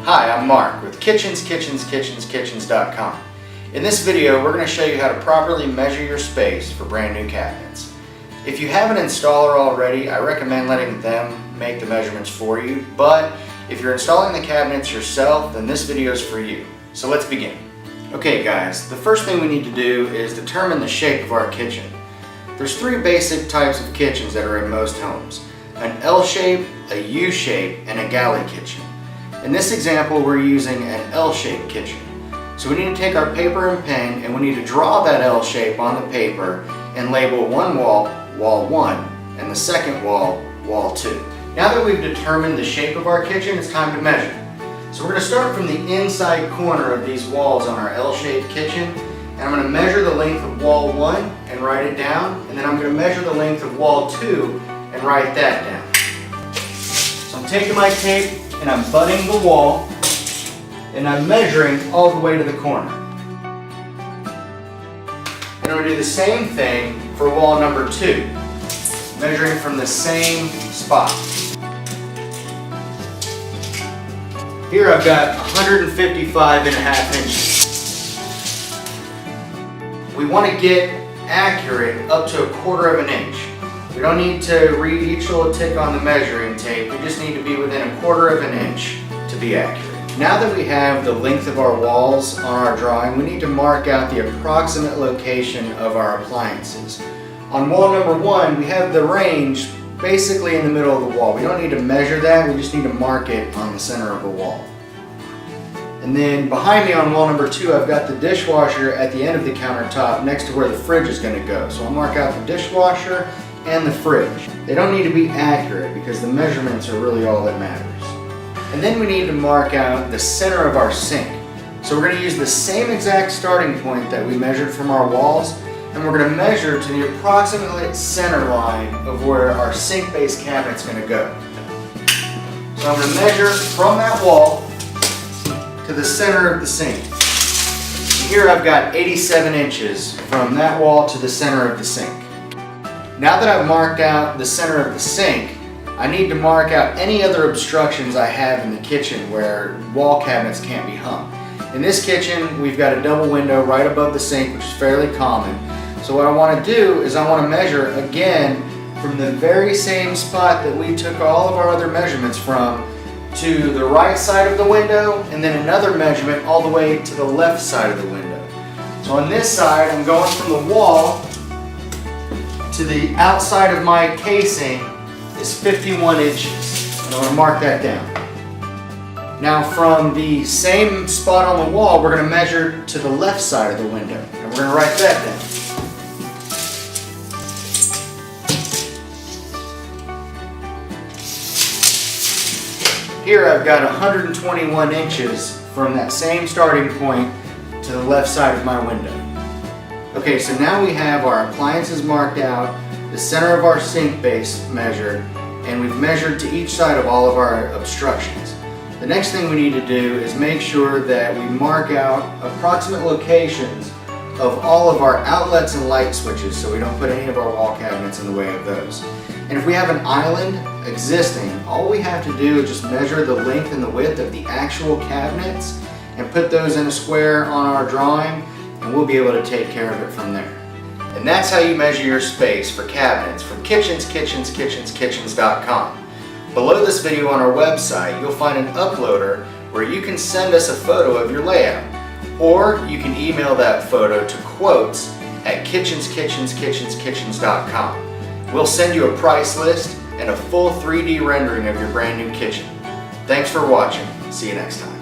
Hi, I'm Mark with Kitchens.com. In this video, we're going to show you how to properly measure your space for brand new cabinets. If you have an installer already, I recommend letting them make the measurements for you, but if you're installing the cabinets yourself, then this video is for you. So let's begin. Okay guys, the first thing we need to do is determine the shape of our kitchen. There's three basic types of kitchens that are in most homes: an L shape, a U shape, and a galley kitchen. In this example, we're using an L-shaped kitchen. So we need to take our paper and pen and we need to draw that L shape on the paper and label one wall, wall 1, and the second wall, wall 2. Now that we've determined the shape of our kitchen, it's time to measure. So we're going to start from the inside corner of these walls on our L-shaped kitchen, and I'm going to measure the length of wall 1 and write it down, and then I'm going to measure the length of wall 2 and write that down. So I'm taking my tape and I'm butting the wall and I'm measuring all the way to the corner. And I'm going to do the same thing for wall number 2, measuring from the same spot. Here I've got 155.5 inches. We want to get accurate up to 1/4 of an inch. We don't need to read each little tick on the measuring tape, we just need to be within 1/4 of an inch to be accurate. Now that we have the length of our walls on our drawing, we need to mark out the approximate location of our appliances. On wall number 1, we have the range basically in the middle of the wall. We don't need to measure that, we just need to mark it on the center of the wall. And then behind me on wall number 2, I've got the dishwasher at the end of the countertop next to where the fridge is going to go. So I'll mark out the dishwasher and the fridge. They don't need to be accurate because the measurements are really all that matters. And then we need to mark out the center of our sink. So we're going to use the same exact starting point that we measured from our walls, and we're going to measure to the approximate center line of where our sink-based cabinet's going to go. So I'm going to measure from that wall to the center of the sink. And here I've got 87 inches from that wall to the center of the sink. Now that I've marked out the center of the sink, I need to mark out any other obstructions I have in the kitchen where wall cabinets can't be hung. In this kitchen, we've got a double window right above the sink, which is fairly common. So what I want to do is I want to measure again from the very same spot that we took all of our other measurements from to the right side of the window, and then another measurement all the way to the left side of the window. So on this side, I'm going from the wall to the outside of my casing is 51 inches. And I'm going to mark that down. Now from the same spot on the wall, we're going to measure to the left side of the window. And we're going to write that down. Here I've got 121 inches from that same starting point to the left side of my window. Okay, so now we have our appliances marked out, the center of our sink base measured, and we've measured to each side of all of our obstructions. The next thing we need to do is make sure that we mark out approximate locations of all of our outlets and light switches so we don't put any of our wall cabinets in the way of those. And if we have an island existing, all we have to do is just measure the length and the width of the actual cabinets and put those in a square on our drawing, and we'll be able to take care of it from there. And that's how you measure your space for cabinets from Kitchens.com. Below this video on our website, you'll find an uploader where you can send us a photo of your layout, or you can email that photo to quotes@Kitchens.com. We'll send you a price list and a full 3D rendering of your brand new kitchen. Thanks for watching. See you next time.